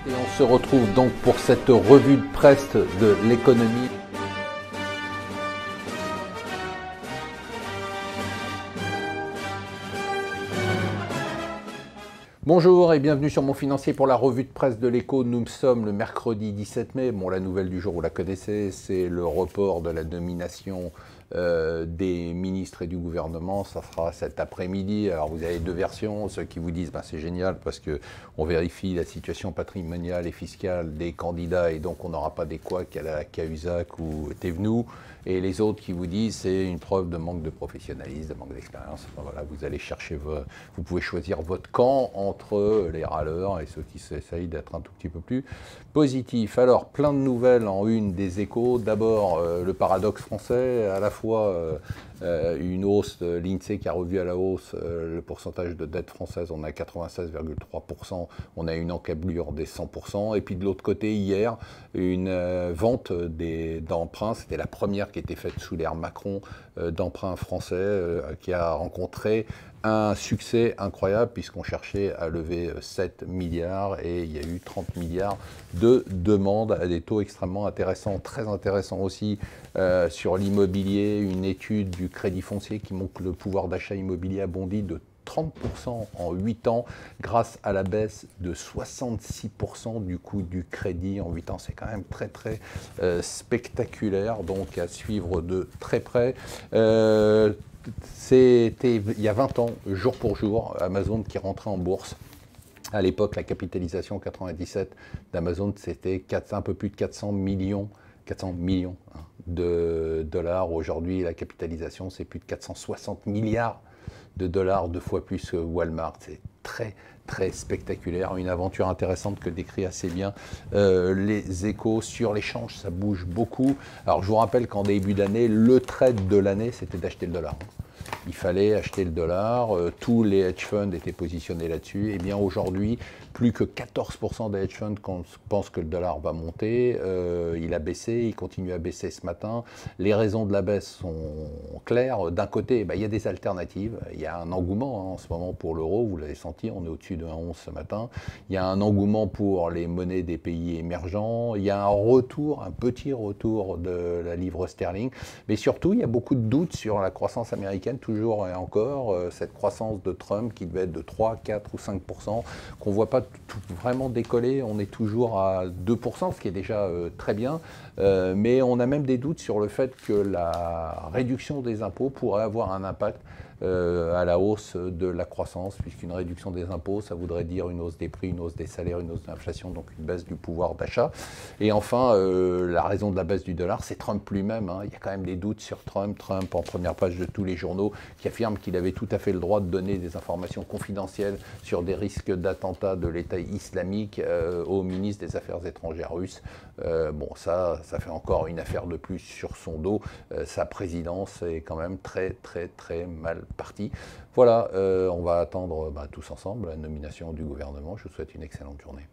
Et on se retrouve donc pour cette revue de presse de l'économie. Bonjour et bienvenue sur Mon Financier pour la revue de presse de l'Écho. Nous sommes le mercredi 17 mai. Bon, la nouvelle du jour, vous la connaissez, c'est le report de la nomination des ministres et du gouvernement. Ça sera cet après-midi. Alors vous avez deux versions. Ceux qui vous disent c'est génial parce qu'on vérifie la situation patrimoniale et fiscale des candidats et donc on n'aura pas des couacs à la Cahuzac ou Thévenoud. Et les autres qui vous disent c'est une preuve de manque de professionnalisme, de manque d'expérience. Enfin, voilà, vous allez chercher, vous pouvez choisir votre camp entre les râleurs et ceux qui essayent d'être un tout petit peu plus positifs. Alors, plein de nouvelles en une des Échos. D'abord, le paradoxe français, à la fois une hausse de l'INSEE qui a revu à la hausse le pourcentage de dette française, on a 96,3%, on a une encablure des 100%, et puis de l'autre côté, hier, une vente d'emprunts, c'était la première qui était faite sous l'ère Macron d'emprunts français, qui a rencontré un succès incroyable puisqu'on cherchait à lever 7 milliards et il y a eu 30 milliards de demandes à des taux extrêmement intéressants. Très intéressant aussi sur l'immobilier, une étude du Crédit Foncier qui montre que le pouvoir d'achat immobilier a bondi de 30% en 8 ans grâce à la baisse de 66% du coût du crédit en 8 ans. C'est quand même très spectaculaire, donc à suivre de très près. C'était il y a 20 ans, jour pour jour, Amazon qui rentrait en bourse. À l'époque, la capitalisation en 97 d'Amazon, c'était un peu plus de 400 millions de dollars. Aujourd'hui, la capitalisation, c'est plus de 460 milliards de dollars, 2 fois plus que Walmart. C'est très spectaculaire, une aventure intéressante que décrit assez bien les Échos. Sur l'échange, ça bouge beaucoup. Alors je vous rappelle qu'en début d'année, le trade de l'année, c'était d'acheter le dollar. Il fallait acheter le dollar, tous les hedge funds étaient positionnés là-dessus. Et bien aujourd'hui, plus que 14% des hedge funds pensent que le dollar va monter. Il a baissé, il continue à baisser ce matin. Les raisons de la baisse sont claires. D'un côté, il y a des alternatives. Il y a un engouement en ce moment pour l'euro, vous l'avez senti, on est au-dessus de 1,11 ce matin. Il y a un engouement pour les monnaies des pays émergents. Il y a un petit retour de la livre sterling. Mais surtout, il y a beaucoup de doutes sur la croissance américaine, toujours et encore, cette croissance de Trump qui devait être de 3, 4 ou 5%, qu'on ne voit pas vraiment décoller. On est toujours à 2%, ce qui est déjà très bien, mais on a même des doutes sur le fait que la réduction des impôts pourrait avoir un impact à la hausse de la croissance, puisqu'une réduction des impôts, ça voudrait dire une hausse des prix, une hausse des salaires, une hausse de l'inflation, donc une baisse du pouvoir d'achat. Et enfin, la raison de la baisse du dollar, c'est Trump lui-même. Il y a quand même des doutes sur Trump. Trump, en première page de tous les journaux, qui affirme qu'il avait tout à fait le droit de donner des informations confidentielles sur des risques d'attentats de l'État islamique au ministre des Affaires étrangères russe. Ça fait encore une affaire de plus sur son dos. Sa présidence est quand même très mal partie. Voilà, on va attendre tous ensemble la nomination du gouvernement. Je vous souhaite une excellente journée.